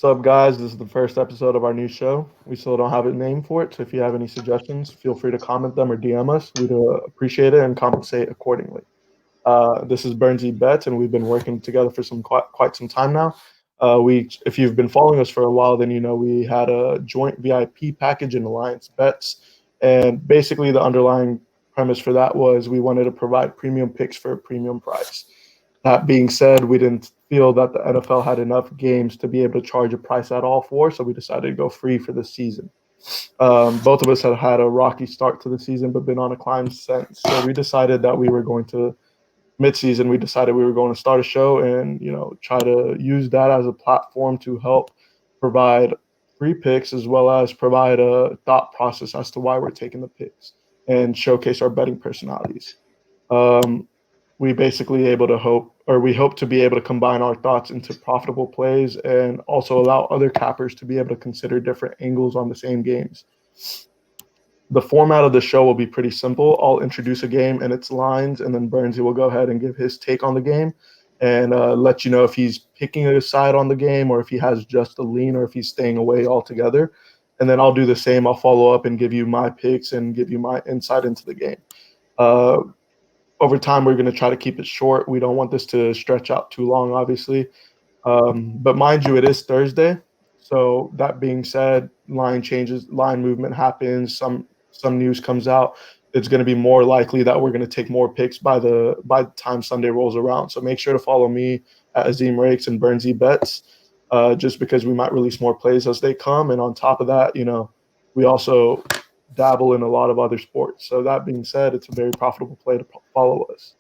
What's up, guys? This is the first episode of our new show. We still don't have a name for it, so if you have any suggestions, feel free to comment them or DM us. We'd appreciate it and compensate accordingly. This is Bernsey Bets, and we've been working together for quite some time now. If you've been following us for a while, then you know we had a joint VIP package in Alliance Bets, and basically the underlying premise for that was we wanted to provide premium picks for a premium price. That being said, we didn't feel that the NFL had enough games to be able to charge a price at all for, so we decided to go free for the season. Both of us had had a rocky start to the season, but been on a climb since. So we decided that we were going to mid-season. We decided we were going to start a show and try to use that as a platform to help provide free picks as well as provide a thought process as to why we're taking the picks and showcase our betting personalities. Um, we basically able to we hope to be able to combine our thoughts into profitable plays and also allow other cappers to be able to consider different angles on the same games. The format of the show will be pretty simple. I'll introduce a game and its lines, and then Bernsey will go ahead and give his take on the game and let you know if he's picking a side on the game or if he has just a lean or if he's staying away altogether. And then I'll do the same. I'll follow up and give you my picks and give you my insight into the game. Uh, Over time, we're going to try to keep it short. We don't want this to stretch out too long, obviously. But mind you, it is Thursday. So that being said, line changes, line movement happens. Some news comes out. It's going to be more likely that we're going to take more picks by the time Sunday rolls around. So make sure to follow me at Azim Rakes and Bernsey Bets, just because we might release more plays as they come. And on top of that, we also dabble in a lot of other sports. So that being said, it's a very profitable play to follow us.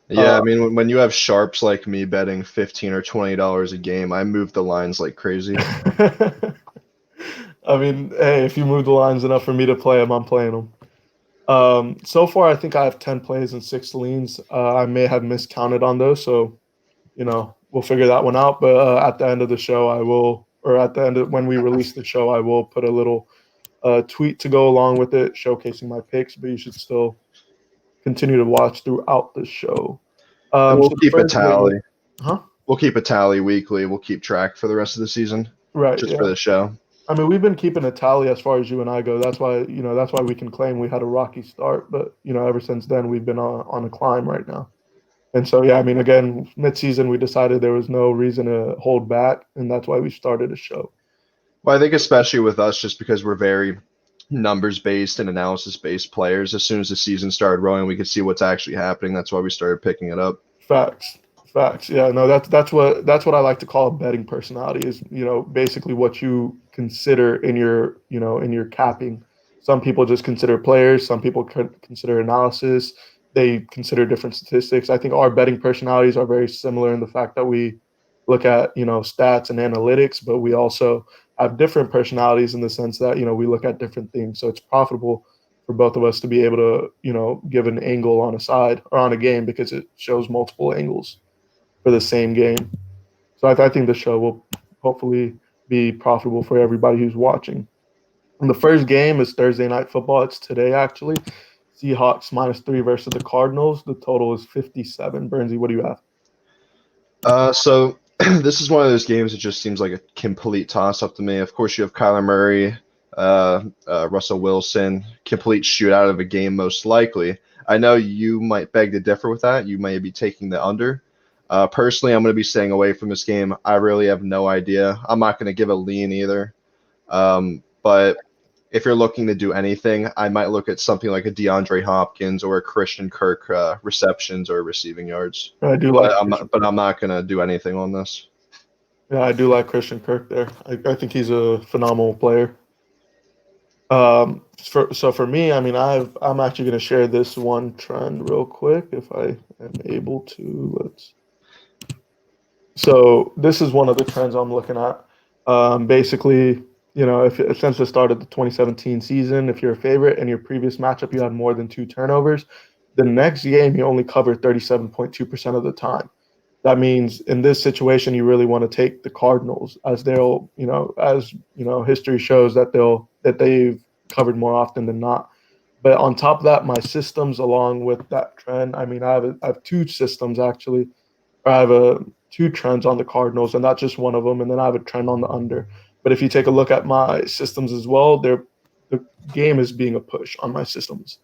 Yeah, I mean, when you have sharps like me betting $15 or $20 a game, I move the lines like crazy. I mean, hey, if you move the lines enough for me to play them, I'm playing them. So far, I think I have 10 plays and 6 leans. I may have miscounted on those, so we'll figure that one out. But at the end of the show, I will, or at the end of when we release the show, I will put a little tweet to go along with it, showcasing my picks. But you should still continue to watch throughout the show. And we'll So the keep a first game, tally. huh? We'll keep a tally weekly. We'll keep track for the rest of the season, Right, just for yeah. the show. I mean, we've been keeping a tally as far as you and I go. That's why we can claim we had a rocky start. But ever since then, we've been on a climb right now. And so, yeah, I mean, again, mid-season, we decided there was no reason to hold back, and that's why we started a show. Well, I think especially with us, just because we're very numbers-based and analysis-based players, as soon as the season started rolling, we could see what's actually happening. That's why we started picking it up. Facts, facts. Yeah, no, that's what I like to call a betting personality is basically what you consider in your capping. Some people just consider players. Some people consider analysis. They consider different statistics. I think our betting personalities are very similar in the fact that we look at stats and analytics, but we also have different personalities in the sense that we look at different things. So it's profitable for both of us to be able to give an angle on a side or on a game because it shows multiple angles for the same game. So I think the show will hopefully be profitable for everybody who's watching. And the first game is Thursday Night Football. It's today, actually. Seahawks -3 versus the Cardinals. The total is 57. Bernsey, what do you have? So this is one of those games that just seems like a complete toss-up to me. Of course, you have Kyler Murray, Russell Wilson, complete shootout of a game most likely. I know you might beg to differ with that. You may be taking the under. Personally, I'm going to be staying away from this game. I really have no idea. I'm not going to give a lean either. But if you're looking to do anything, I might look at something like a DeAndre Hopkins or a Christian Kirk receptions or receiving yards. I do But like I'm not going to do anything on this. Yeah, I do like Christian Kirk there. I think he's a phenomenal player. For me, I mean, I'm actually going to share this one trend real quick if I am able to. So this is one of the trends I'm looking at. Basically, if since the start of the 2017 season, if you're a favorite and your previous matchup you had more than 2 turnovers, the next game you only cover 37.2% of the time. That means in this situation you really want to take the Cardinals as history shows that they've covered more often than not. But on top of that, my systems along with that trend, I mean, I have 2 systems actually. I have two trends on the Cardinals, and that's just one of them. And then I have a trend on the under. But if you take a look at my systems as well, the game is being a push on my systems.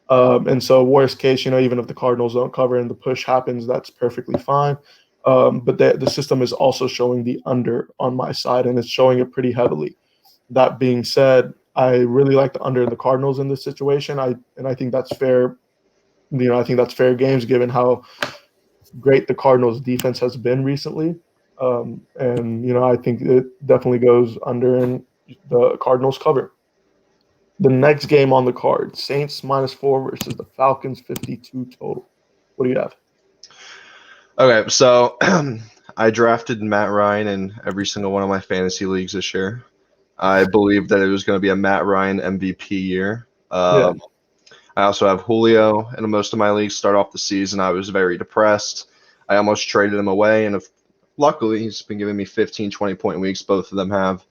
And so, worst case, even if the Cardinals don't cover and the push happens, that's perfectly fine. But the system is also showing the under on my side, and it's showing it pretty heavily. That being said, I really like the under in the Cardinals in this situation. I think that's fair. I think that's fair games given how great the Cardinals defense has been recently. And I think it definitely goes under and the Cardinals cover. The next game on the card, Saints -4 versus the Falcons 52 total. What do you have? Okay, so I drafted Matt Ryan in every single one of my fantasy leagues this year. I believed that it was going to be a Matt Ryan MVP year. Yeah. I also have Julio in most of my leagues. Start off the season, I was very depressed. I almost traded him away, and luckily he's been giving me 15, 20-point weeks. Both of them have.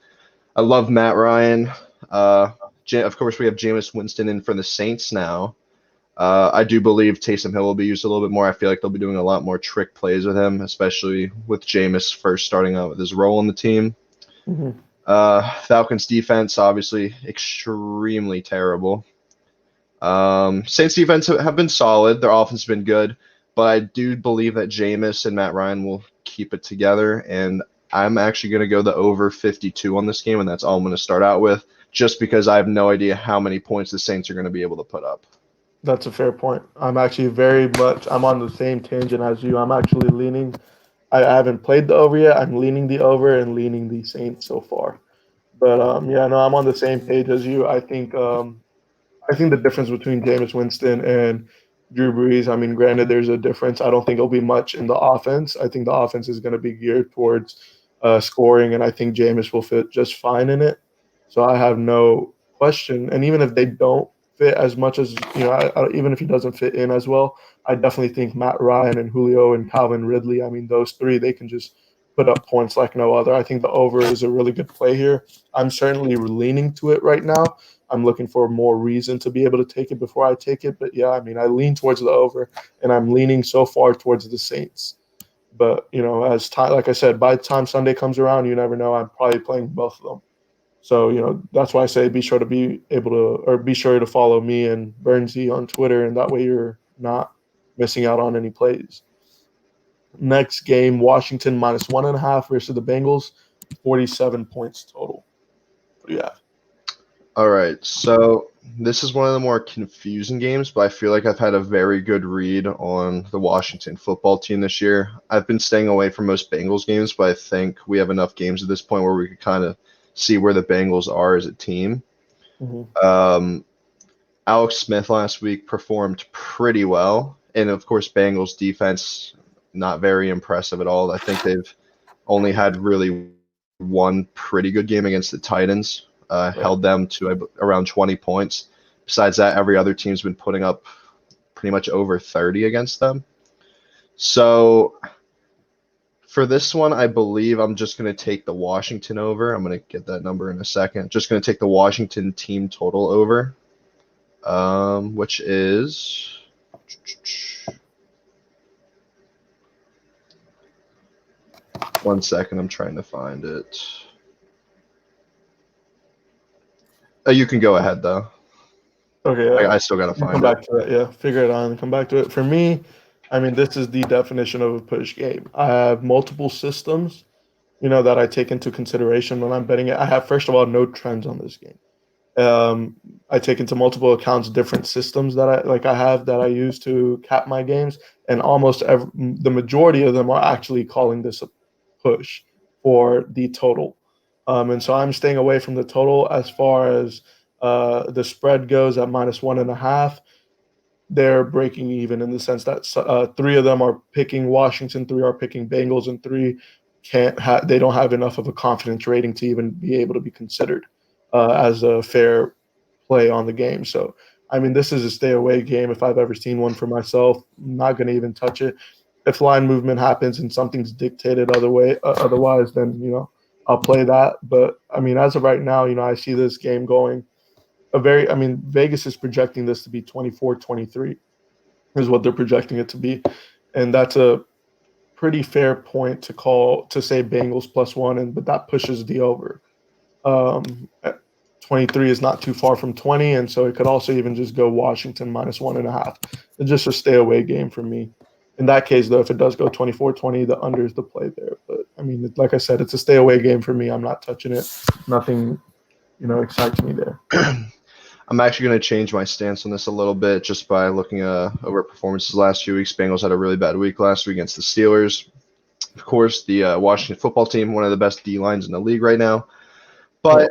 I love Matt Ryan. Of course, we have Jameis Winston in for the Saints now. I do believe Taysom Hill will be used a little bit more. I feel like they'll be doing a lot more trick plays with him, especially with Jameis first starting out with his role in the team. Mm-hmm. Falcons defense, obviously, extremely terrible. Saints defense have been solid. Their offense has been good. But I do believe that Jameis and Matt Ryan will keep it together. And I'm actually going to go the over 52 on this game, and that's all I'm going to start out with, just because I have no idea how many points the Saints are going to be able to put up. That's a fair point. I'm actually I'm on the same tangent as you. I'm actually leaning. I haven't played the over yet. I'm leaning the over and leaning the Saints so far. But I'm on the same page as you. I think the difference between Jameis Winston and Drew Brees, I mean, granted, there's a difference. I don't think it'll be much in the offense. I think the offense is going to be geared towards scoring, and I think Jameis will fit just fine in it. So I have no question. And even if they don't fit as much as, even if he doesn't fit in as well, I definitely think Matt Ryan and Julio and Calvin Ridley, I mean, those three, they can just put up points like no other. I think the over is a really good play here. I'm certainly leaning to it right now. I'm looking for more reason to be able to take it before I take it. But yeah, I mean, I lean towards the over, and I'm leaning so far towards the Saints. But as time, like I said, by the time Sunday comes around, you never know. I'm probably playing both of them. So that's why I say be sure to follow me and Bernsey on Twitter, and that way you're not missing out on any plays. Next game, Washington -1.5 versus the Bengals, 47 points total. What do you have? All right, so this is one of the more confusing games, but I feel like I've had a very good read on the Washington football team this year. I've been staying away from most Bengals games, but I think we have enough games at this point where we could kind of see where the Bengals are as a team. Mm-hmm. Alex Smith last week performed pretty well, and of course, Bengals defense not very impressive at all. I think they've only had really one pretty good game against the Titans. Held them to around 20 points. Besides that, every other team's been putting up pretty much over 30 against them. So for this one, I believe I'm just going to take the Washington over. I'm going to get that number in a second. Just going to take the Washington team total over, which is one second. I'm trying to find it. You can go ahead, though. Okay. I still got to find come back to it. Yeah, figure it out and come back to it. For me, I mean, this is the definition of a push game. I have multiple systems, that I take into consideration when I'm betting it. I have, first of all, no trends on this game. I take into multiple accounts different systems that I use to cap my games, and the majority of them are actually calling this a push for the total. And so I'm staying away from the total as far as the spread goes at -1.5. They're breaking even in the sense that three of them are picking Washington, three are picking Bengals, and three they don't have enough of a confidence rating to even be able to be considered as a fair play on the game. So, I mean, this is a stay away game if I've ever seen one for myself. I'm not going to even touch it. If line movement happens and something's dictated otherwise, then, I'll play that. But, I mean, as of right now, I see this game going Vegas is projecting this to be 24-23 is what they're projecting it to be. And that's a pretty fair point to say Bengals +1, but that pushes the over. 23 is not too far from 20, and so it could also even just go Washington -1.5. It's just a stay away game for me. In that case, though, if it does go 24-20, the under is the play there. But I mean, like I said, it's a stay away game for me. I'm not touching it. Nothing, excites me there. I'm actually going to change my stance on this a little bit just by looking over performances last few weeks. Bengals had a really bad week last week against the Steelers. Of course, the Washington football team, one of the best D lines in the league right now. But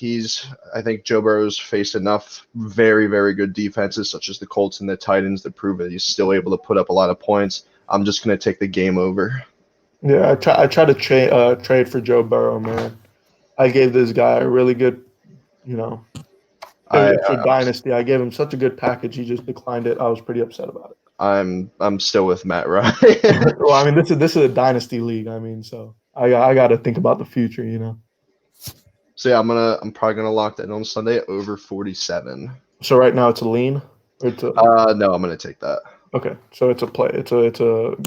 I think Joe Burrow's faced enough very, very good defenses, such as the Colts and the Titans, that prove that he's still able to put up a lot of points. I'm just going to take the game over. Yeah, I try to trade for Joe Burrow, man. I gave this guy a really good, for Dynasty. I gave him such a good package. He just declined it. I was pretty upset about it. I'm still with Matt Ryan. Well, I mean, this is a Dynasty league. I mean, so I got to think about the future, So yeah, I'm probably gonna lock that in on Sunday over 47. So right now it's a lean. Or it's no, I'm gonna take that. Okay, so it's a play. It's a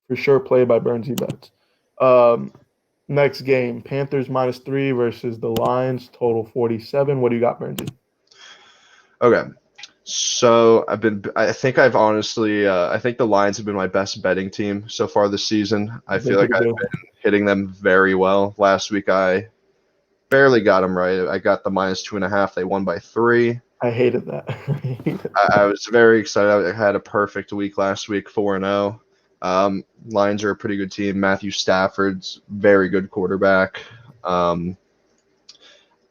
for sure play by Burnsy Bets. Next game, Panthers -3 versus the Lions. Total 47. What do you got, Burnsy? Okay, so I think the Lions have been my best betting team so far this season. I feel like I've been hitting them very well. Last week I barely got them right. I got the -2.5. They won by 3. I hated that. I was very excited. I had a perfect week last week, 4-0. Lions are a pretty good team. Matthew Stafford's very good quarterback. And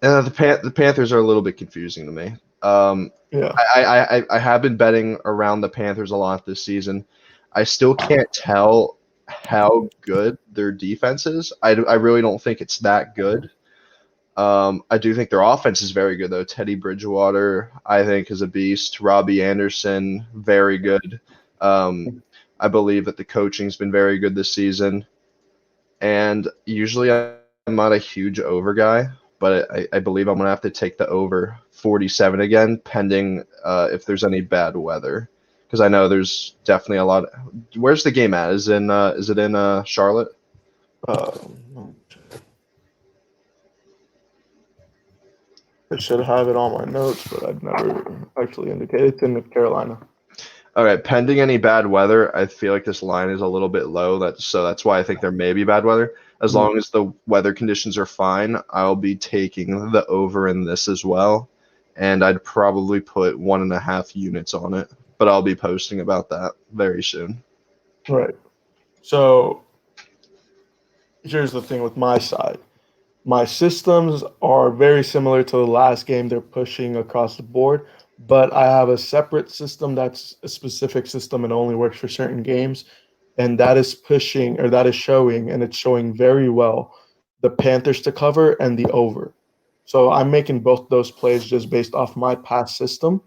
the Panthers are a little bit confusing to me. Yeah. I have been betting around the Panthers a lot this season. I still can't tell how good their defense is. I really don't think it's that good. I do think their offense is very good, though. Teddy Bridgewater, I think, is a beast. Robbie Anderson, very good. I believe that the coaching's been very good this season. And usually I'm not a huge over guy, but I believe I'm going to have to take the over 47 again, pending if there's any bad weather. Because I know there's definitely a lot. Where's the game at? Is it in Charlotte? I should have it on my notes, but I've never actually indicated. It's in North Carolina. Okay, pending any bad weather, I feel like this line is a little bit low. That's why I think there may be bad weather. As long as the weather conditions are fine, I'll be taking the over in this as well. And I'd probably put 1.5 units on it, but I'll be posting about that very soon. Right. So here's the thing with my side. My systems are very similar to the last game. They're pushing across the board, but I have a separate system that's a specific system and only works for certain games, and that is showing, and it's showing very well, the Panthers to cover and the over. So I'm making both those plays just based off my past system.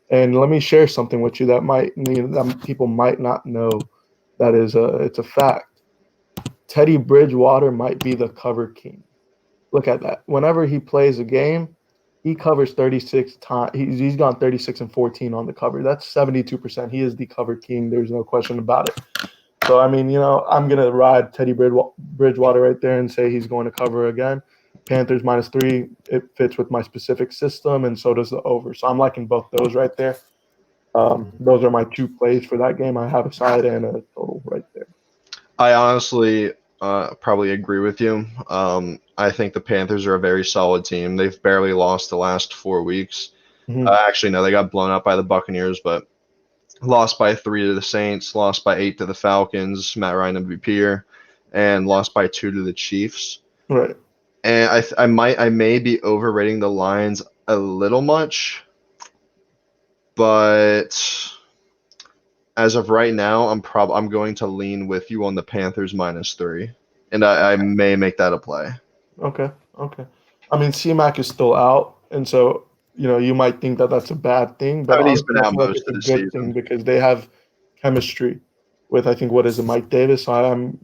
And let me share something with you that people might not know. It's a fact. Teddy Bridgewater might be the cover king. Look at that. Whenever he plays a game, he covers 36 times. He's gone 36 and 14 on the cover. That's 72%. He is the cover king. There's no question about it. So, I mean, I'm going to ride Teddy Bridgewater right there and say he's going to cover again. Panthers -3, it fits with my specific system, and so does the over. So I'm liking both those right there. Those are my 2 plays for that game. I have a side and a total right there. I honestly probably agree with you. I think the Panthers are a very solid team. They've barely lost the last 4 weeks. Mm-hmm. Actually, no, they got blown up by the Buccaneers, but lost by 3 to the Saints, lost by 8 to the Falcons, Matt Ryan MVP, and lost by 2 to the Chiefs. Right. And I may be overrating the Lions a little much, but as of right now, I'm going to lean with you on the Panthers -3, and I may make that a play. Okay. I mean, C-Mac is still out, and so you might think that that's a bad thing, but he's been out most of the season. Thing because they have chemistry with, I think, what is it, Mike Davis. So I'm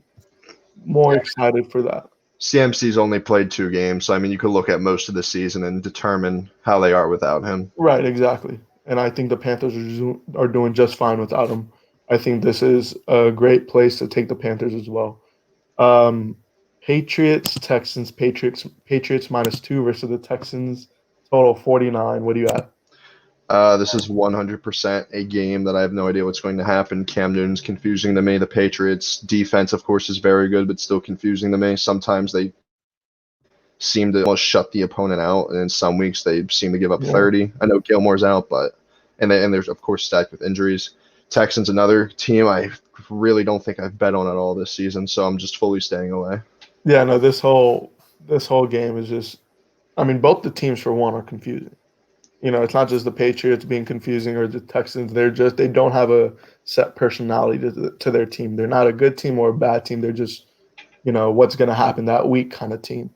more excited for that. CMC's only played 2 games, so I mean, you could look at most of the season and determine how they are without him. Right, exactly. And I think the Panthers are doing just fine without him. I think this is a great place to take the Panthers as well. Um, Patriots, Texans, Patriots -2 versus the Texans. Total 49. What do you have? This is 100% a game that I have no idea what's going to happen. Cam Newton's confusing to me. The Patriots defense, of course, is very good, but still confusing to me. Sometimes they seem to almost shut the opponent out, and in some weeks they seem to give up Yeah. 30. I know Gilmore's out, but and there's of course stacked with injuries. Texans, another team I really don't think I've bet on at all this season, so I'm just fully staying away. Yeah, no, this whole game is just. I mean, both the teams for one are confusing. It's not just the Patriots being confusing or the Texans. They don't have a set personality to their team. They're not a good team or a bad team. They're just, what's going to happen that week kind of team.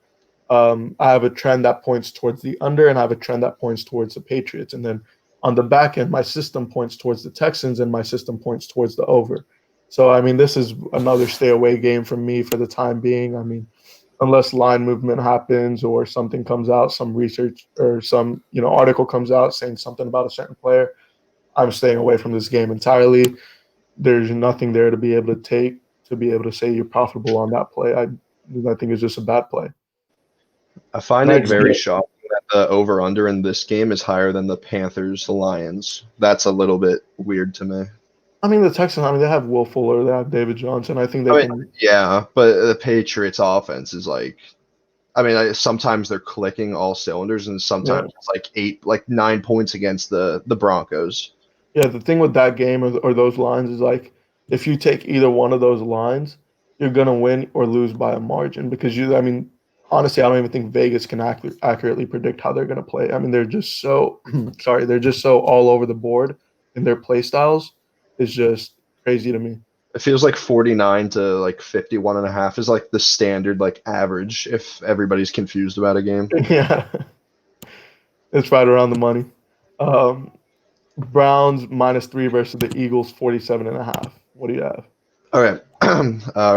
I have a trend that points towards the under, and I have a trend that points towards the Patriots. And then on the back end, my system points towards the Texans, and my system points towards the over. So, I mean, this is another stay away game from me for the time being. I mean, unless line movement happens or something comes out, some research or some article comes out saying something about a certain player, I'm staying away from this game entirely. There's nothing there to be able to say you're profitable on that play. I think it's just a bad play. I find it Next very game. shocking that the over/under in this game is higher than the Panthers Lions. That's a little bit weird to me. I mean, the Texans. I mean, they have Will Fuller, they have David Johnson. I think they can. Yeah, but the Patriots offense is like, sometimes they're clicking all cylinders, and sometimes it's like 9 points against the Broncos. Yeah, the thing with that game or those lines is like, if you take either one of those lines, you're gonna win or lose by a margin because I mean, honestly, I don't even think Vegas can accurately predict how they're gonna play. I mean, they're just so sorry, they're just so all over the board in their play styles. It's just crazy to me. It feels like 49 to like 51.5 is like the standard like average if everybody's confused about a game. Yeah, it's right around the money. Um, Browns -3 versus the Eagles 47.5. What do you have? All right,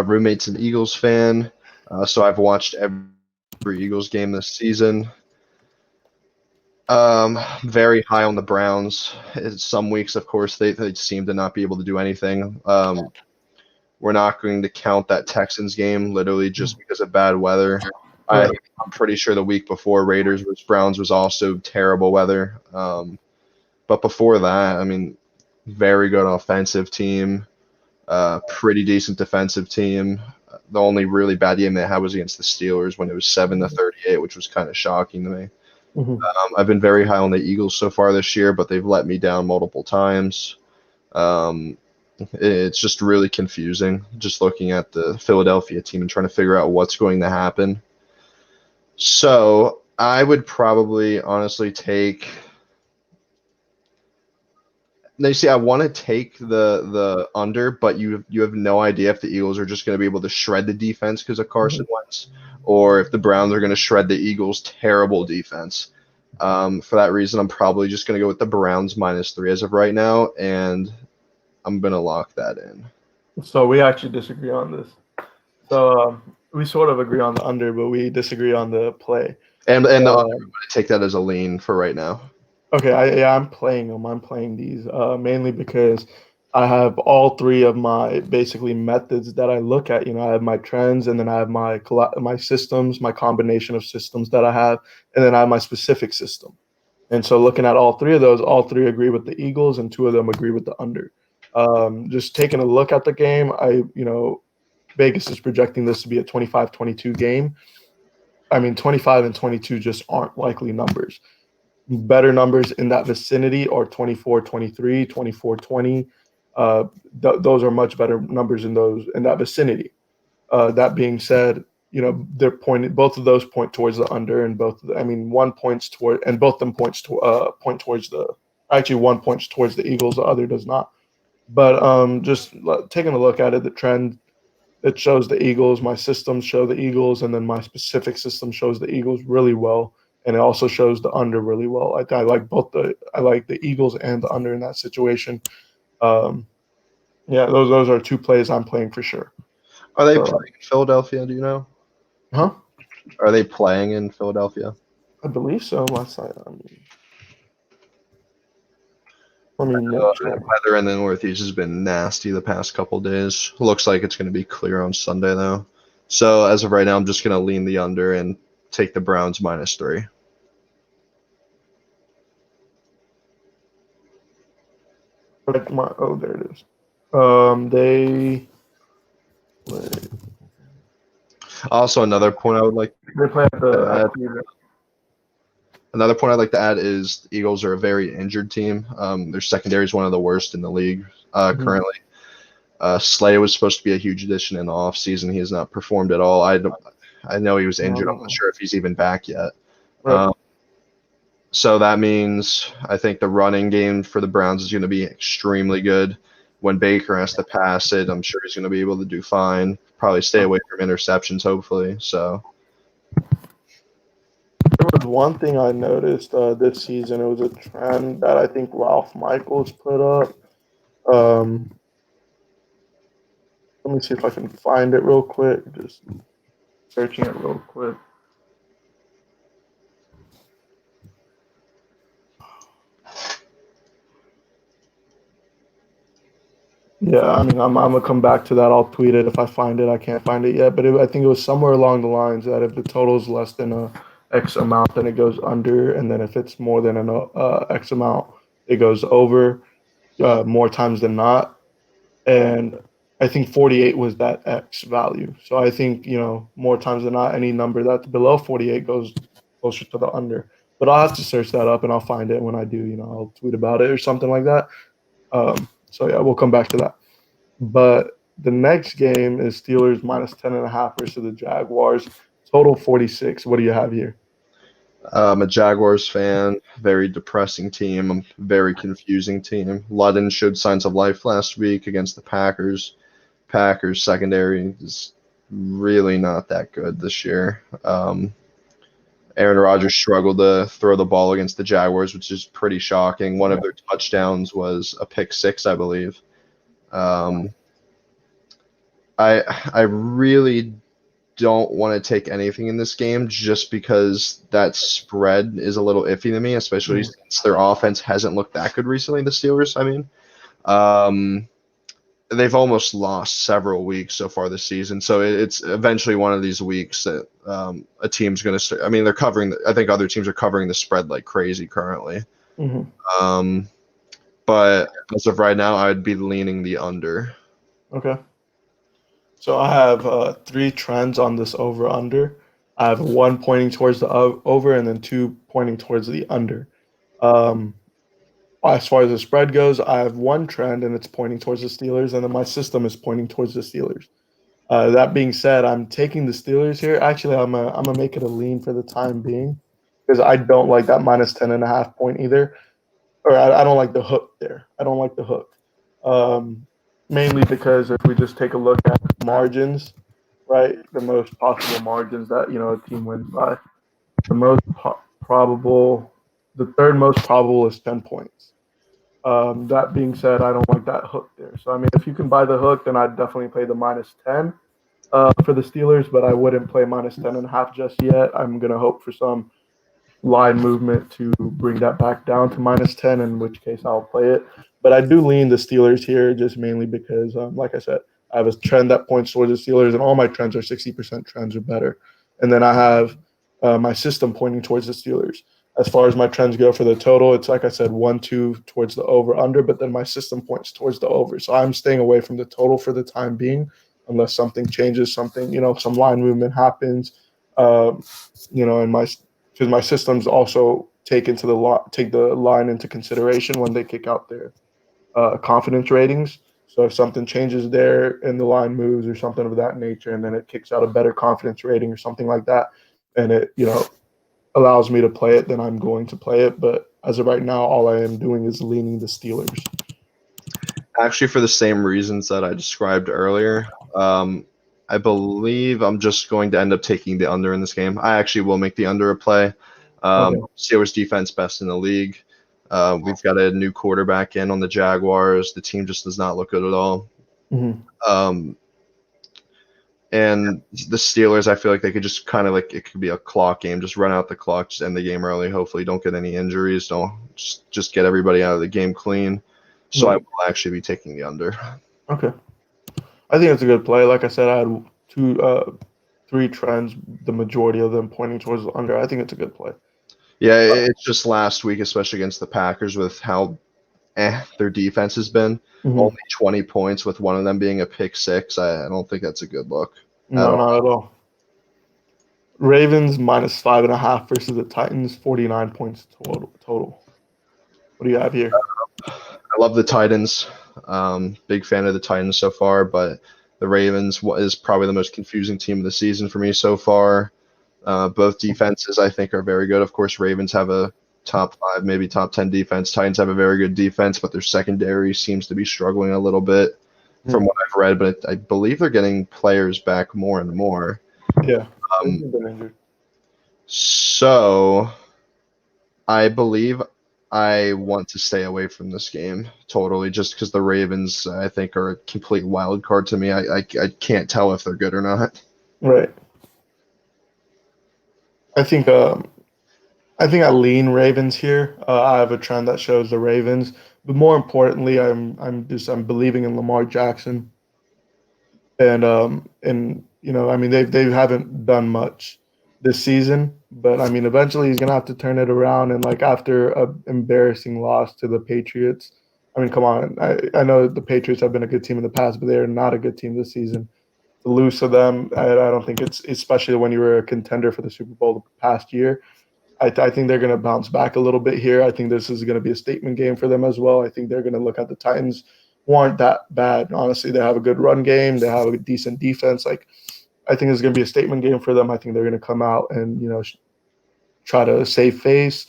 roommate's an Eagles fan, so I've watched every Eagles game this season. Very high on the Browns. Some weeks, of course, they seem to not be able to do anything. We're not going to count that Texans game literally just because of bad weather. I'm pretty sure the week before Raiders versus Browns was also terrible weather. But before that, I mean, very good offensive team, pretty decent defensive team. The only really bad game they had was against the Steelers when it was 7-38, which was kind of shocking to me. Mhm. I've been very high on the Eagles so far this year, but they've let me down multiple times. It's just really confusing just looking at the Philadelphia team and trying to figure out what's going to happen. So I would probably honestly take. Now you see, I want to take the under, but you have no idea if the Eagles are just going to be able to shred the defense because of Carson Wentz, or if the Browns are going to shred the Eagles' terrible defense. For that reason, I'm probably just going to go with the Browns -3 as of right now, and I'm going to lock that in. So we actually disagree on this. So we sort of agree on the under, but we disagree on the play. And the under, I'm going to take that as a lean for right now. Okay, I'm playing them. I'm playing these mainly because I have all three of my basically methods that I look at. I have my trends, and then I have my systems, my combination of systems that I have, and then I have my specific system. And so looking at all three of those, all three agree with the Eagles, and two of them agree with the under. Just taking a look at the game, Vegas is projecting this to be a 25-22 game. I mean, 25 and 22 just aren't likely numbers. Better numbers in that vicinity are 24-23, 24-20. Those are much better numbers in that vicinity. That being said, both of those point towards the under, and one points toward, and both of them point towards one points towards the Eagles, the other does not. But just taking a look at it, the trend, it shows the Eagles. My systems show the Eagles, and then my specific system shows the Eagles really well, and it also shows the under really well. I like the Eagles and the under in that situation. Yeah, those are two plays I'm playing for sure. Are they playing in Philadelphia? Do you know? Huh? Are they playing in Philadelphia? I believe so. Let me make sure. Weather in the Northeast has been nasty the past couple days. Looks like it's going to be clear on Sunday, though. So as of right now, I'm just going to lean the under and take the Browns -3. Oh, there it is. Also, another point I would like They play at the. Another point I'd like to add is the Eagles are a very injured team. Their secondary is one of the worst in the league currently. Slay was supposed to be a huge addition in the offseason. He has not performed at all. I know he was injured. I'm not sure if he's even back yet. Right. So that means I think the running game for the Browns is going to be extremely good. When Baker has to pass it, I'm sure he's going to be able to do fine. Probably stay away from interceptions, hopefully. So. There was one thing I noticed this season. It was a trend that I think Ralph Michaels put up. Let me see if I can find it real quick. Just searching it real quick. Yeah, I mean, I'm gonna come back to that. I'll tweet it if I find it. I can't find it yet, but I think it was somewhere along the lines that if the total is less than a X amount, then it goes under, and then if it's more than an X amount, it goes over more times than not. And I think 48 was that X value. So I think more times than not, any number that's below 48 goes closer to the under. But I'll have to search that up and I'll find it when I do. I'll tweet about it or something like that. So yeah, we'll come back to that. But the next game is Steelers -10.5 versus the Jaguars. Total 46. What do you have here? I'm a Jaguars fan. Very depressing team. Very confusing team. Ludden showed signs of life last week against the Packers. Packers secondary is really not that good this year. Aaron Rodgers struggled to throw the ball against the Jaguars, which is pretty shocking. One of their touchdowns was a pick six, I believe. I really don't want to take anything in this game just because that spread is a little iffy to me, especially since their offense hasn't looked that good recently, the Steelers, I mean. They've almost lost several weeks so far this season, so it's eventually one of these weeks that a team's going to start. I mean, they're covering. I think other teams are covering the spread like crazy currently. But as of right now, I'd be leaning the under. Okay. So I have 3 trends on this over/under. I have 1 pointing towards the over and then 2 pointing towards the under. As far as the spread goes, I have 1 trend and it's pointing towards the Steelers, and then my system is pointing towards the Steelers. That being said, I'm taking the Steelers here. Actually, I'm gonna make it a lean for the time being because I don't like that -10.5 point either, or I don't like the hook there. I don't like the hook, mainly because if we just take a look at margins, right, the most possible margins that a team wins by, the most probable, the third most probable is 10 points. That being said, I don't like that hook there. So, I mean, if you can buy the hook, then I'd definitely play the -10 for the Steelers, but I wouldn't play -10.5 just yet. I'm going to hope for some line movement to bring that back down to -10, in which case I'll play it. But I do lean the Steelers here just mainly because, like I said, I have a trend that points towards the Steelers, and all my trends are 60% trends or better. And then I have my system pointing towards the Steelers. As far as my trends go for the total, it's like I said, 1-2 towards the over/under, but then my system points towards the over. So I'm staying away from the total for the time being, unless something changes, some line movement happens, and because my systems also take the line into consideration when they kick out their confidence ratings. So if something changes there and the line moves or something of that nature, and then it kicks out a better confidence rating or something like that, and it allows me to play it, then I'm going to play it. But as of right now, all I am doing is leaning the Steelers. Actually, for the same reasons that I described earlier, I believe I'm just going to end up taking the under in this game. I actually will make the under a play. Steelers defense best in the league. We've got a new quarterback in on the Jaguars. The team just does not look good at all. And the Steelers, I feel like they could just kind of like it could be a clock game, just run out the clock, just end the game early. Hopefully, don't get any injuries. Don't just get everybody out of the game clean. So I will actually be taking the under. Okay. I think it's a good play. Like I said, I had three trends, the majority of them pointing towards the under. I think it's a good play. Yeah, it's just last week, especially against the Packers, with how their defense has been. Only 20 points, with one of them being a pick six. I don't think that's a good look. No, not at all. Ravens -5.5 versus the Titans, 49 points total. What do you have here? I love the Titans. Big fan of the Titans so far, but the Ravens is probably the most confusing team of the season for me so far. Both defenses, I think, are very good. Of course, Ravens have a top 5, maybe top 10 defense. Titans have a very good defense, but their secondary seems to be struggling a little bit from what I've read. But I believe they're getting players back more and more. Yeah, they've been injured. So I believe I want to stay away from this game totally, just because the Ravens, I think, are a complete wild card to me. I can't tell if they're good or not. Right. I think I lean Ravens here. I have a trend that shows the Ravens, but more importantly, I'm believing in Lamar Jackson, and I mean they haven't done much this season, but I mean eventually he's gonna have to turn it around. And like after an embarrassing loss to the Patriots, I mean come on, I know the Patriots have been a good team in the past, but they're not a good team this season. To lose to them, I don't think it's especially when you were a contender for the Super Bowl the past year. I think they're going to bounce back a little bit here. I think this is going to be a statement game for them as well. I think they're going to look at the Titans, who aren't that bad. Honestly, they have a good run game. They have a decent defense. Like, I think it's going to be a statement game for them. I think they're going to come out and, try to save face.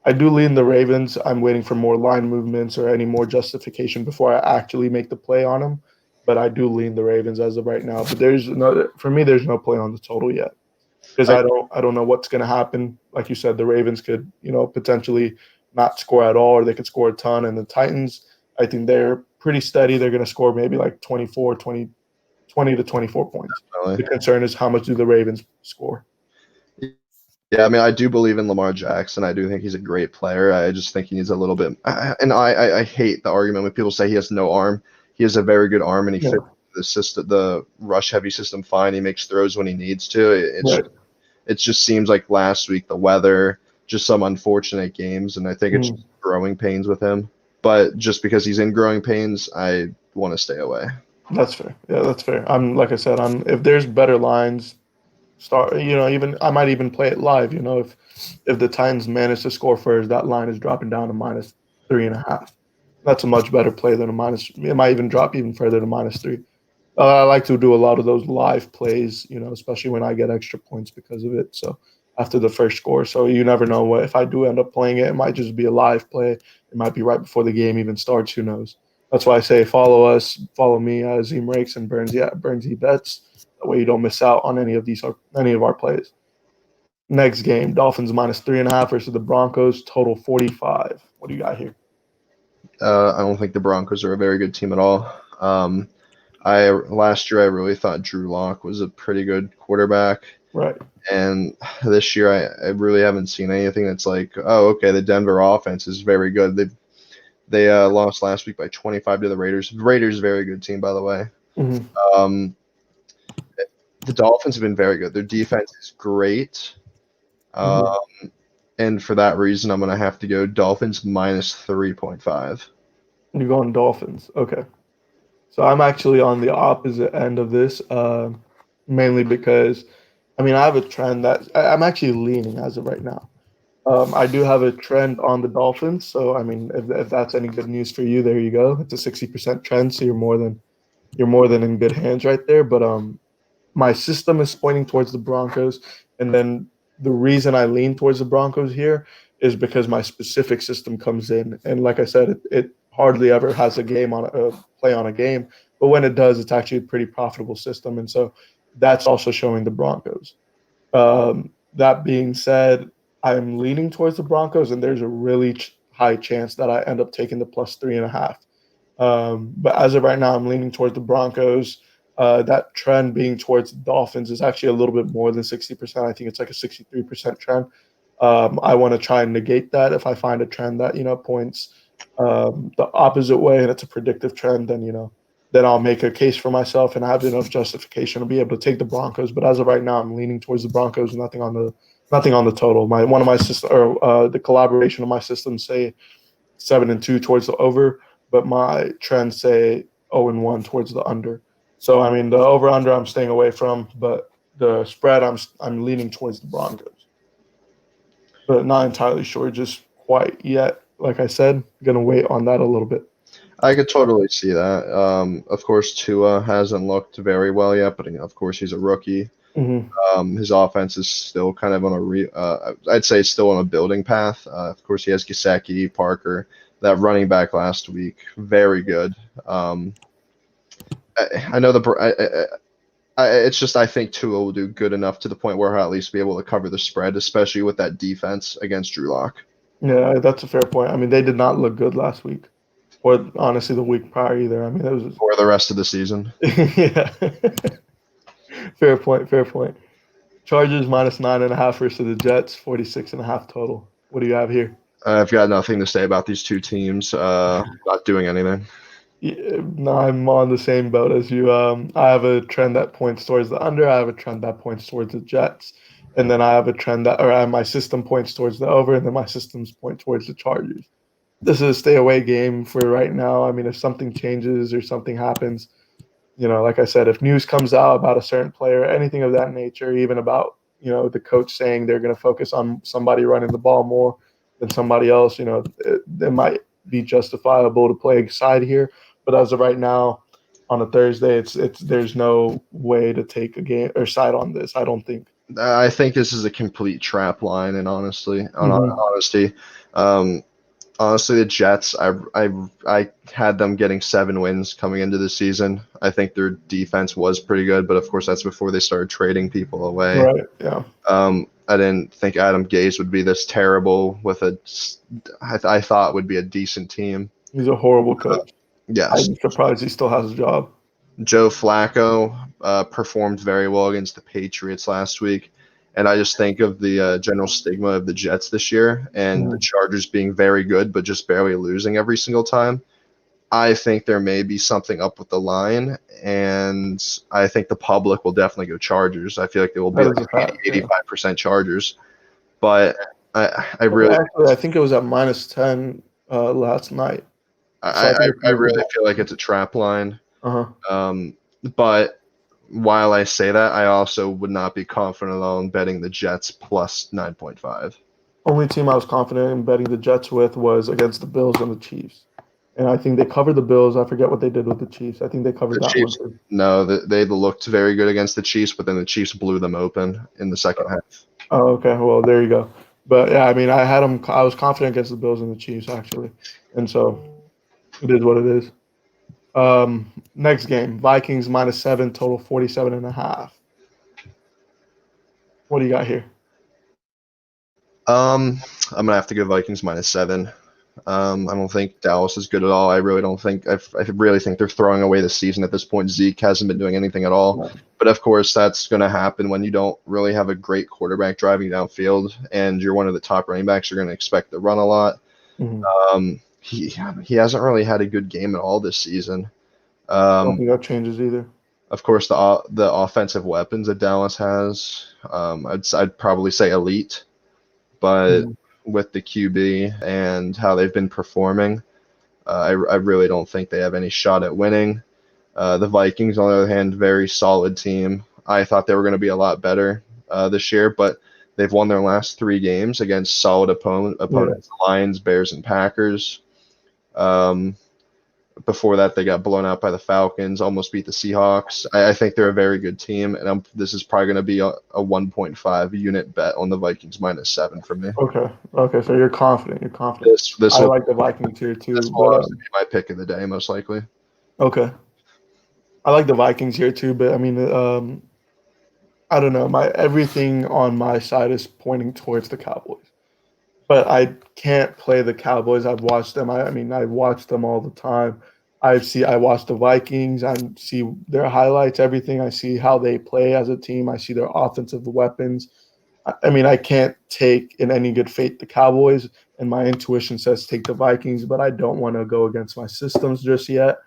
I do lean the Ravens. I'm waiting for more line movements or any more justification before I actually make the play on them. But I do lean the Ravens as of right now. But there's no play on the total yet, because I don't know what's going to happen. Like you said, the Ravens could, potentially not score at all, or they could score a ton. And the Titans, I think they're pretty steady. They're going to score maybe like 20 to 24 points. Definitely. The concern is how much do the Ravens score? Yeah, I mean, I do believe in Lamar Jackson. I do think he's a great player. I just think he needs a little bit. And I hate the argument when people say he has no arm. He has a very good arm, and he fits the rush heavy system fine. He makes throws when he needs to. It just seems like last week the weather, just some unfortunate games, and I think it's just growing pains with him. But just because he's in growing pains, I want to stay away. That's fair. Yeah, that's fair. Like I said, if there's better lines, even I might even play it live. If the Titans manage to score first, that line is dropping down to -3.5. That's a much better play than a minus. It might even drop even further to -3. I like to do a lot of those live plays, especially when I get extra points because of it. So after the first score, so you never know what if I do end up playing it. It might just be a live play. It might be right before the game even starts. Who knows? That's why I say follow us, follow me, Zim Rakes and Burnsy Bets. That way you don't miss out on any of our plays. Next game, Dolphins -3.5 versus the Broncos. Total 45. What do you got here? I don't think the Broncos are a very good team at all. Last year I really thought Drew Lock was a pretty good quarterback. Right. And this year I really haven't seen anything that's like, oh, okay, the Denver offense is very good. They lost last week by 25 to the Raiders. The Raiders, very good team, by the way. Mm-hmm. The Dolphins have been very good. Their defense is great. And for that reason, I'm going to have to go Dolphins -3.5. You're going Dolphins. Okay. So I'm actually on the opposite end of this, mainly because, I have a trend that I'm actually leaning as of right now. I do have a trend on the Dolphins. So, if that's any good news for you, there you go. It's a 60% trend. So you're more than in good hands right there. But my system is pointing towards the Broncos. And then the reason I lean towards the Broncos here is because my specific system comes in. And like I said, it hardly ever has a play on a game. But when it does, it's actually a pretty profitable system. And so that's also showing the Broncos. That being said, I'm leaning towards the Broncos, and there's a really high chance that I end up taking the +3.5. But as of right now, I'm leaning towards the Broncos. That trend being towards the Dolphins is actually a little bit more than 60%. I think it's like a 63% trend. I want to try and negate that. If I find a trend that points the opposite way and it's a predictive trend, then I'll make a case for myself and I have enough justification to be able to take the Broncos. But as of right now, I'm leaning towards the Broncos. Nothing on the total. One of my system or the collaboration of my systems say 7-2 towards the over, but my trends say 0-1 towards the under. So I mean, the over under I'm staying away from, but the spread I'm leaning towards the Broncos, but not entirely sure just quite yet. Like I said, gonna wait on that a little bit. I could totally see that. Of course, Tua hasn't looked very well yet, but of course he's a rookie. His offense is still kind of on I'd say still on a building path. Of course, he has Gesicki, Parker, that running back last week, very good. I know it's just I think Tua will do good enough to the point where he'll at least be able to cover the spread, especially with that defense against Drew Lock. Yeah, that's a fair point. I mean, they did not look good last week, or honestly, the week prior either. I mean, it was for the rest of the season. Yeah. Fair point. Chargers -9.5 versus the Jets, 46.5 total. What do you have here? I've got nothing to say about these two teams. Not doing anything. Yeah, no, I'm on the same boat as you. I have a trend that points towards the under. I have a trend that points towards the Jets, and then I have a trend my system points towards the over, and then my systems point towards the Chargers. This is a stay away game for right now. I mean, if something changes or something happens, like I said, if news comes out about a certain player, anything of that nature, even about the coach saying they're going to focus on somebody running the ball more than somebody else, it might be justifiable to play a side here. But as of right now, on a Thursday, it's there's no way to take a game or side on this. I don't think. I think this is a complete trap line, and honesty, honestly, the Jets, I had them getting 7 wins coming into the season. I think their defense was pretty good, but of course that's before they started trading people away. Right. Yeah. I didn't think Adam Gase would be this terrible with I thought would be a decent team. He's a horrible coach. Yes. I'm surprised he still has a job. Joe Flacco performed very well against the Patriots last week. And I just think of the general stigma of the Jets this year and the Chargers being very good, but just barely losing every single time. I think there may be something up with the line, and I think the public will definitely go Chargers. I feel like they will be like 85% Chargers. But I really actually, I think it was at -10 last night. I really feel like it's a trap line. But while I say that, I also would not be confident on betting the Jets plus 9.5. Only team I was confident in betting the Jets with was against the Bills and the Chiefs. And I think they covered the Bills. I forget what they did with the Chiefs. I think they covered that Chiefs, one too. No, they looked very good against the Chiefs, but then the Chiefs blew them open in the second half. Oh, okay. Well, there you go. But yeah, I mean, I was confident against the Bills and the Chiefs actually, and so it is what it is. Next game, Vikings -7 total, 47.5. What do you got here? I'm gonna have to go Vikings -7. I don't think Dallas is good at all. I really don't think. I really think they're throwing away the season at this point. Zeke hasn't been doing anything at all. No. But of course, that's going to happen when you don't really have a great quarterback driving downfield, and you're one of the top running backs. You're going to expect to run a lot. He hasn't really had a good game at all this season. I don't think that changes either. Of course, the offensive weapons that Dallas has, I'd probably say elite, but with the QB and how they've been performing, I really don't think they have any shot at winning. The Vikings, on the other hand, very solid team. I thought they were going to be a lot better this year, but they've won their last 3 games against solid opponents: Lions, Bears, and Packers. Before that, they got blown out by the Falcons, almost beat the Seahawks. I think they're a very good team, and this is probably going to be a 1.5 unit bet on the Vikings -7 for me. Okay, so you're confident. I like the Vikings here too. This will be my pick of the day, most likely. Okay. I like the Vikings here too, but I mean, I don't know. Everything on my side is pointing towards the Cowboys. But I can't play the Cowboys. I've watched them. I watch them all the time. I watch the Vikings. I see their highlights, everything. I see how they play as a team. I see their offensive weapons. I mean, I can't take in any good faith the Cowboys, and my intuition says take the Vikings, but I don't want to go against my systems just yet.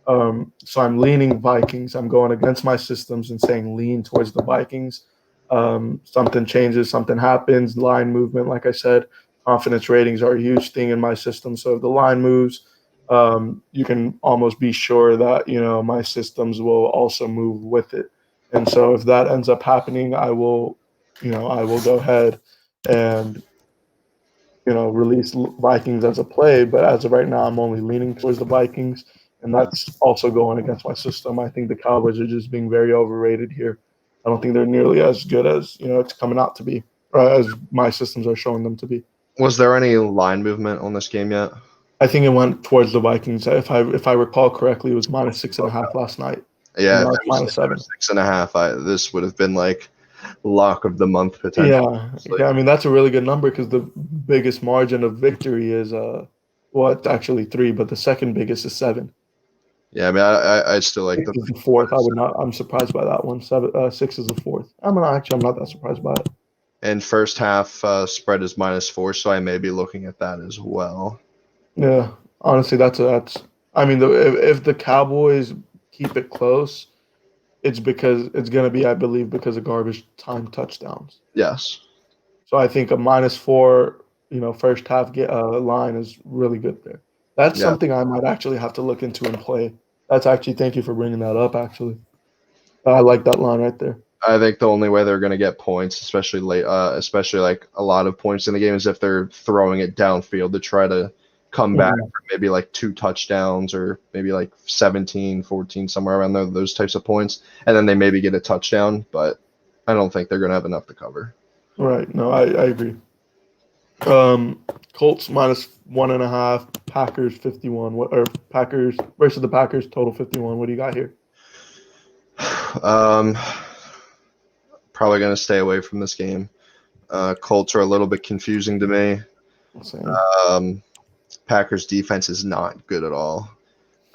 So I'm leaning Vikings. I'm going against my systems and saying lean towards the Vikings. Something changes, something happens, line movement, like I said, confidence ratings are a huge thing in my system. So if the line moves, you can almost be sure that, my systems will also move with it. And so if that ends up happening, I will go ahead and, release Vikings as a play. But as of right now, I'm only leaning towards the Vikings. And that's also going against my system. I think the Cowboys are just being very overrated here. I don't think they're nearly as good as, it's coming out to be, or as my systems are showing them to be. Was there any line movement on this game yet? I think it went towards the Vikings. If I recall correctly, it was -6.5 last night. Yeah, And now it's -7. 6.5. This would have been like lock of the month potential. Yeah. I mean, that's a really good number because the biggest margin of victory is it's actually 3, but the second biggest is 7. Yeah, I mean, I still like 6 is the fourth. I'm surprised by that one. 6 is the fourth. I'm not that surprised by it. And first half spread is -4, so I may be looking at that as well. Yeah, honestly, that's. I mean, if the Cowboys keep it close, it's going to be, I believe, because of garbage time touchdowns. Yes. So I think a -4, first half line is really good there. That's something I might actually have to look into and play. Thank you for bringing that up, actually. I like that line right there. I think the only way they're going to get points, especially late, especially like a lot of points in the game, is if they're throwing it downfield to try to come back for maybe like 2 touchdowns or maybe like 17, 14, somewhere around there, those types of points. And then they maybe get a touchdown, but I don't think they're going to have enough to cover. Right. No, I agree. Colts -1.5, Packers 51. Or Packers versus the Packers, total 51. What do you got here? Probably going to stay away from this game. Colts are a little bit confusing to me. Packers defense is not good at all.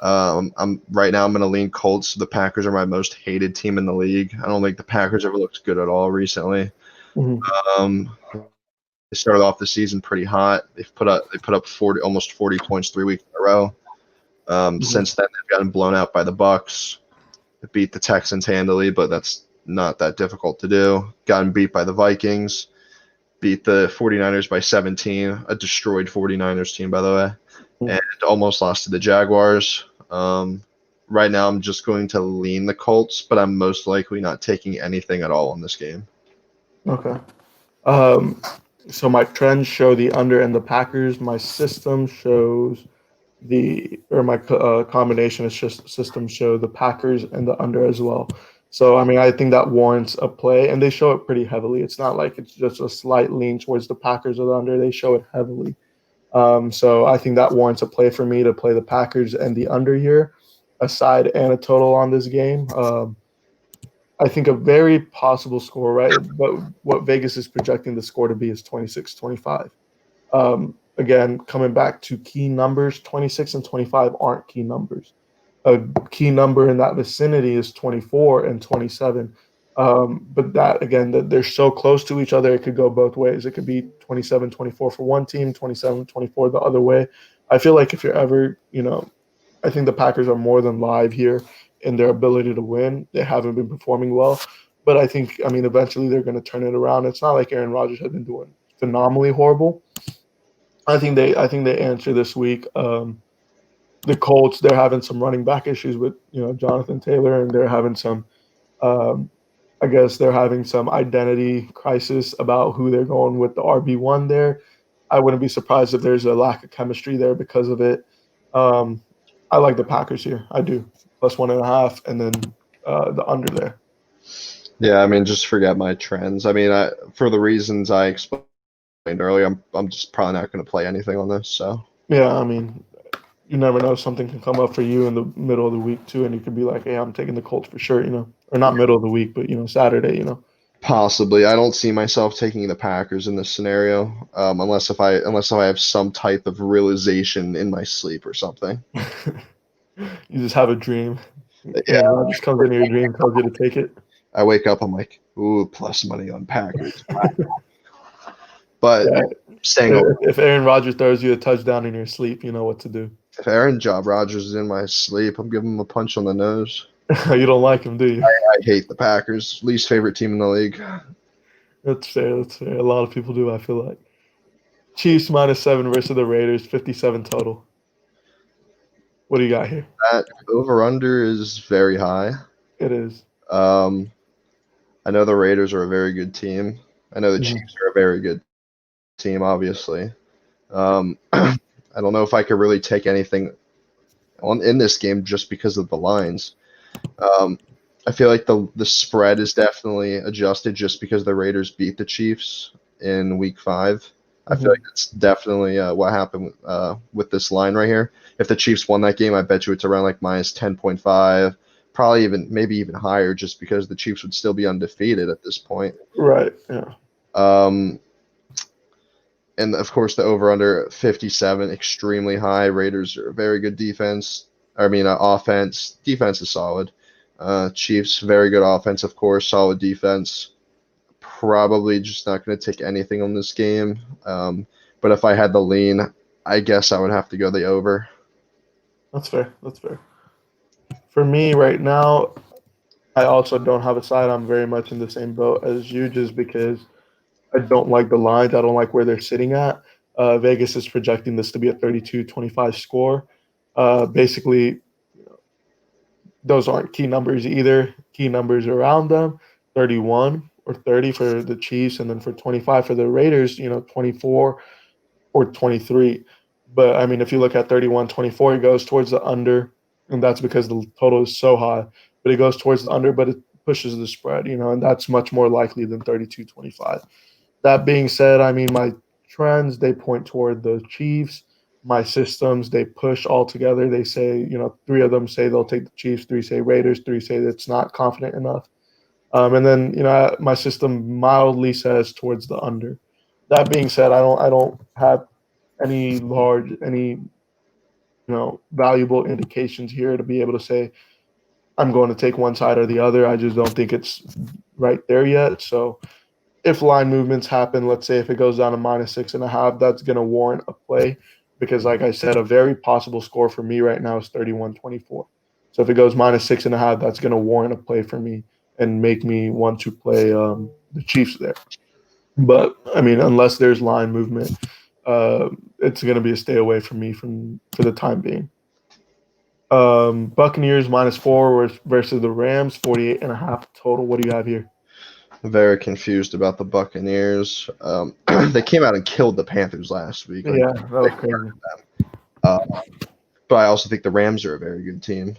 I'm going to lean Colts. The Packers are my most hated team in the league. I don't think the Packers ever looked good at all recently. They started off the season pretty hot. They put up almost 40 points 3 weeks in a row. Since then, they've gotten blown out by the Bucks. They beat the Texans handily, but that's not that difficult to do. Gotten beat by the Vikings. Beat the 49ers by 17, a destroyed 49ers team, by the way, and almost lost to the Jaguars. Right now, I'm just going to lean the Colts, but I'm most likely not taking anything at all in this game. Okay. So my trends show the under and the Packers. My system shows my combination of systems show the Packers and the under as well. So, I mean, I think that warrants a play, and they show it pretty heavily. It's not like it's just a slight lean towards the Packers or the under. They show it heavily. So I think that warrants a play for me to play the Packers and the under here, a side and a total on this game. I think a very possible score, right? But what Vegas is projecting the score to be is 26-25. Again, coming back to key numbers, 26 and 25 aren't key numbers. A key number in that vicinity is 24 and 27. But that, again, that they're so close to each other, it could go both ways. It could be 27-24 for one team, 27-24 the other way. I feel like if you're ever, I think the Packers are more than live here in their ability to win. They haven't been performing well. But I think, eventually they're going to turn it around. It's not like Aaron Rodgers has been doing phenomenally horrible. I think they answer this week. The Colts, they're having some running back issues with, Jonathan Taylor, and they're having some, I guess they're having some identity crisis about who they're going with the RB1 there. I wouldn't be surprised if there's a lack of chemistry there because of it. I like the Packers here. I do. +1.5, and then the under there. Yeah, just forget my trends. For the reasons I explained earlier, I'm just probably not going to play anything on this. So yeah, you never know, something can come up for you in the middle of the week too, and you could be like, "Hey, I'm taking the Colts for sure," or not middle of the week, but Saturday, Possibly, I don't see myself taking the Packers in this scenario, unless if I have some type of realization in my sleep or something. You just have a dream. Yeah. Aaron Rodgers comes into your dream, tells you to take it. I wake up, I'm like, ooh, plus money on Packers. But Yeah. staying over, If Aaron Rodgers throws you a touchdown in your sleep, you know what to do. if Aaron Job Rogers is in my sleep, I'm giving him a punch on the nose. You don't like him, do you? I hate the Packers. Least favorite team in the league. That's fair. That's fair. A lot of people do, I feel like. Chiefs -7 versus the Raiders, 57 total. What do you got here? That over under is very high. It is. I know the Raiders are a very good team. I know the Mhm. Chiefs are a very good team, obviously. I don't know if I could really take anything in this game just because of the lines. I feel like the spread is definitely adjusted just because the Raiders beat the Chiefs in Week 5. I feel like that's definitely what happened with this line right here. If the Chiefs won that game, I bet you it's around like minus 10.5, probably maybe even higher, just because the Chiefs would still be undefeated at this point. Right. Yeah. And of course, the over/under 57, extremely high. Raiders are a very good defense. Offense. Defense is solid. Chiefs, very good offense, of course, solid defense. Probably just not going to take anything on this game. But if I had the lean, I guess I would have to go the over. That's fair. That's fair. For me right now, I also don't have a side. I'm very much in the same boat as you, just because I don't like the lines. I don't like where they're sitting at. Vegas is projecting this to be a 32-25 score. Basically, those aren't key numbers either. Key numbers around them, 31 or 30 for the Chiefs, and then for 25 for the Raiders, 24 or 23. But I mean, if you look at 31-24, it goes towards the under, and that's because the total is so high. But it goes towards the under, but it pushes the spread, and that's much more likely than 32-25. That being said, I mean, my trends, they point toward the Chiefs. My systems, they push all together. They say, three of them say they'll take the Chiefs, three say Raiders, three say it's not confident enough. And then, my system mildly says towards the under. That being said, I don't have any valuable indications here to be able to say I'm going to take one side or the other. I just don't think it's right there yet. So if line movements happen, let's say if it goes down to -6.5, that's going to warrant a play, because, like I said, a very possible score for me right now is 31-24. So if it goes -6.5, that's going to warrant a play for me and make me want to play the Chiefs there. But I mean, unless there's line movement, it's going to be a stay away from me for the time being. Buccaneers -4 versus the Rams, 48.5 total. What do you have here? Very confused about the Buccaneers. They came out and killed the Panthers last week. Yeah, that was crazy. But I also think the Rams are a very good team.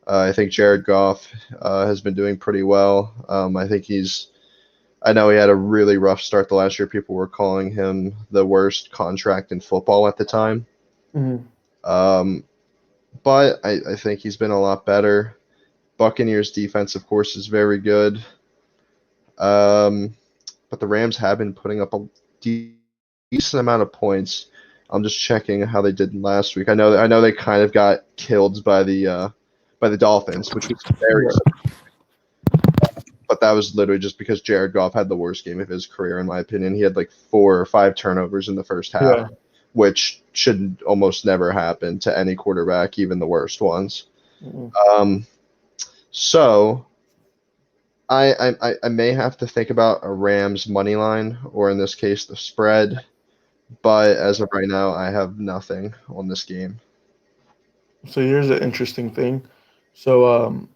I think Jared Goff has been doing pretty well. I know he had a really rough start the last year. People were calling him the worst contract in football at the time. Mm-hmm. But I think he's been a lot better. Buccaneers defense, of course, is very good. But the Rams have been putting up a decent amount of points. I'm just checking how they did last week. I know they kind of got killed by the Dolphins, which was very. But that was literally just because Jared Goff had the worst game of his career, in my opinion. He had like 4 or 5 turnovers in the first half, which should almost never happen to any quarterback, even the worst ones. Mm-hmm. So I may have to think about a Rams money line, or in this case, the spread. But as of right now, I have nothing on this game. So here's an interesting thing. So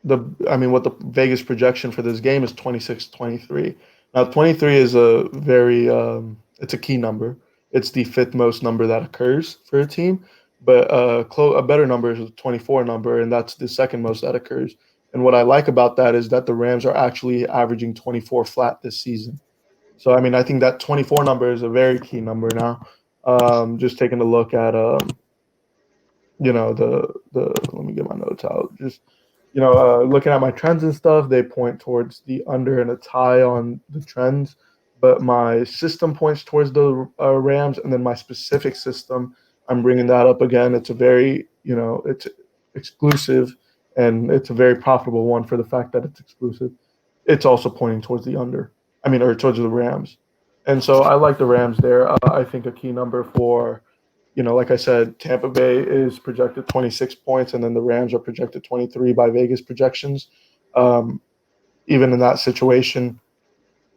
what the Vegas projection for this game is 26-23. Now 23 is a very it's a key number. It's the fifth most number that occurs for a team, but a better number is a 24 number, and that's the second most that occurs. And what I like about that is that the Rams are actually averaging 24 flat this season. So I mean, I think that 24 number is a very key number now. Just taking a look at the let me get my notes out. Just looking at my trends and stuff, they point towards the under and a tie on the trends, but my system points towards the Rams, and then my specific system, I'm bringing that up again. It's a very it's exclusive and it's a very profitable one for the fact that it's exclusive. It's also pointing towards the under. I mean, or towards the Rams. And so I like the Rams there. I think a key number for, like I said, Tampa Bay is projected 26 points, and then the Rams are projected 23 by Vegas projections. Um, Even in that situation,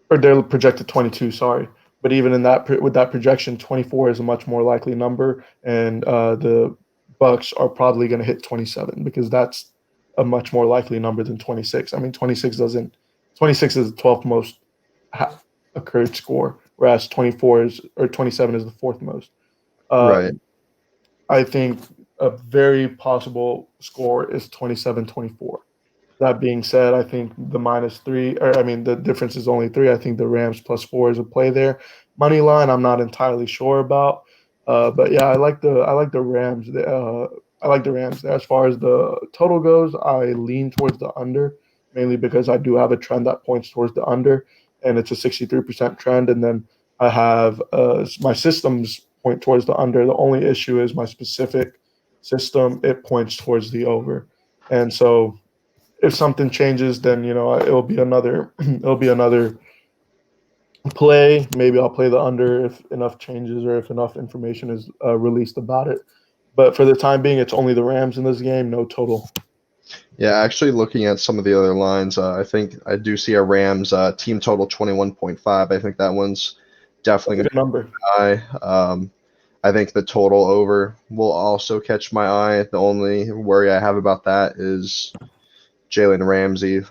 or they're projected 22, sorry. But even in that, with that projection, 24 is a much more likely number, and the Bucks are probably going to hit 27 because that's a much more likely number than 26. I mean, 26 is the 12th most occurred score, whereas 27 is the fourth most. Right. I think a very possible score is 27-24. That being said, I think the -3, or I mean, the difference is only 3. I think the Rams +4 is a play there. Money line, I'm not entirely sure about, but yeah, I like the Rams. I like the Rams. As far as the total goes, I lean towards the under, mainly because I do have a trend that points towards the under, and it's a 63% trend. And then I have my systems point towards the under. The only issue is my specific system; it points towards the over, and so if something changes, then it'll be another play. Maybe I'll play the under if enough changes or if enough information is released about it. But for the time being, it's only the Rams in this game, no total. Yeah, actually, looking at some of the other lines, I think I do see a Rams team total 21.5. I think that one's definitely going Good to be number. high. I think the total over will also catch my eye. The only worry I have about that is Jalen Ramsey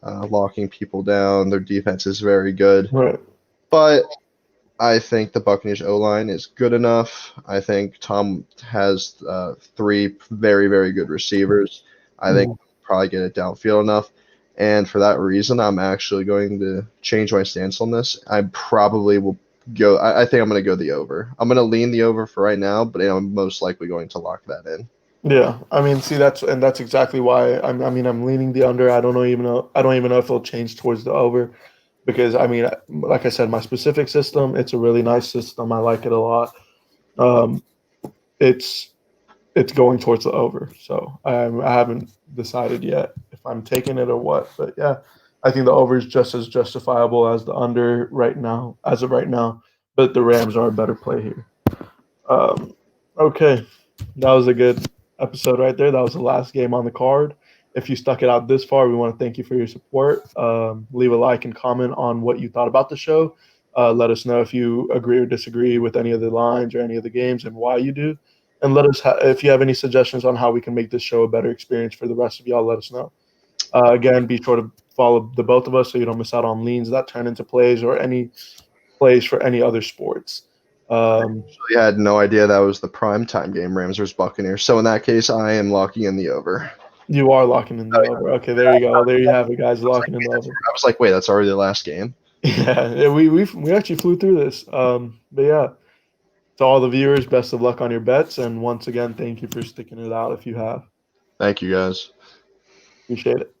locking people down. Their defense is very good, Right. but I think the Buccaneers O line is good enough. I think Tom has 3 very, very good receivers. I think Mhm. probably get it downfield enough. And for that reason, I'm actually going to change my stance on this. I probably will go. I think I'm going to go the over. I'm going to lean the over for right now, but I'm most likely going to lock that in. Yeah, I mean, see, that's exactly why I'm leaning the under. I don't even know if it'll change towards the over, because I mean, like I said, my specific system, it's a really nice system. I like it a lot. Um, it's it's going towards the over. So I haven't decided yet if I'm taking it or what. But yeah, I think the over is just as justifiable as the under right now, as of right now. But the Rams are a better play here. Um, okay, that was a good episode right there. That was the last game on the card. If you stuck it out this far, we want to thank you for your support. Leave a like and comment on what you thought about the show. Let us know if you agree or disagree with any of the lines or any of the games and why you do. And let us, if you have any suggestions on how we can make this show a better experience for the rest of y'all, let us know. Again, be sure to follow the both of us so you don't miss out on leans that turn into plays or any plays for any other sports. I had no idea that was the prime time game, Rams vs. Buccaneers. So in that case, I am locking in the over. You are locking in the over. Okay, there you go. There you have it, guys. Locking in the over. I was like, wait, that's already the last game. Yeah, we actually flew through this. But yeah, to all the viewers, best of luck on your bets, and once again, thank you for sticking it out if you have. Thank you, guys. Appreciate it.